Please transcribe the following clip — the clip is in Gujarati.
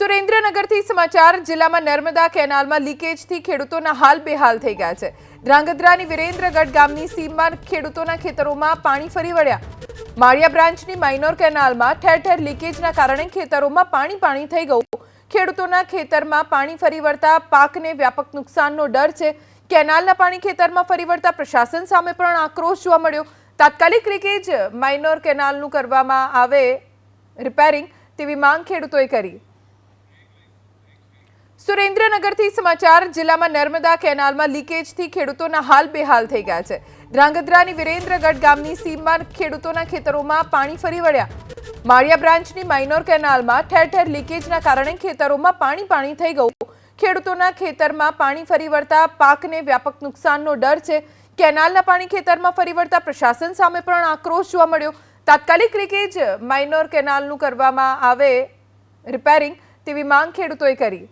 સુરેન્દ્રનગરથી સમાચાર જિલ્લામાં નર્મદા કેનાલમાં લીકેજથી ખેડૂતોના હાલ બેહાલ થઈ ગયા છે। ધ્રાંગધ્રાની વિરેન્દ્રગઢ ગામની સીમમાં ખેડૂતોના ખેતરોમાં પાણી ફરી વળ્યા। માળિયા બ્રાન્ચની માઇનોર કેનાલમાં ઠેર ઠેર લીકેજના કારણે ખેતરોમાં પાણી થઈ ગયું। ખેડૂતોના ખેતરમાં પાણી ફરી વળતા પાકને વ્યાપક નુકસાનનો ડર છે। કેનાલના પાણી ખેતરમાં ફરી વળતા પ્રશાસન સામે પણ આક્રોશ જોવા મળ્યો। તાત્કાલિક લીકેજ માઇનોર કેનાલનું કરવામાં આવે રિપેરિંગ તેવી માંગ ખેડૂતોએ કરી। સુરેન્દ્રનગરથી સમાચાર જિલ્લામાં નર્મદા કેનાલમાં લીકેજથી ખેડૂતોના હાલ બેહાલ થઈ ગયા છે। ધ્રાંગધ્રાની વિરેન્દ્રગઢ ગામની સીમમાં ખેડૂતોના ખેતરોમાં પાણી ફરી વળ્યા। માળિયા બ્રાન્ચની માઇનોર કેનાલમાં ઠેર ઠેર લીકેજના કારણે ખેતરોમાં પાણી થઈ ગયું। ખેડૂતોના ખેતરમાં પાણી ફરી વળતા પાકને વ્યાપક નુકસાનનો ડર છે। કેનાલના પાણી ખેતરમાં ફરી વળતા પ્રશાસન સામે પણ આક્રોશ જોવા મળ્યો। તાત્કાલિક લીકેજ માઇનોર કેનાલનું કરવામાં આવે રિપેરિંગ તેવી માંગ ખેડૂતોએ કરી।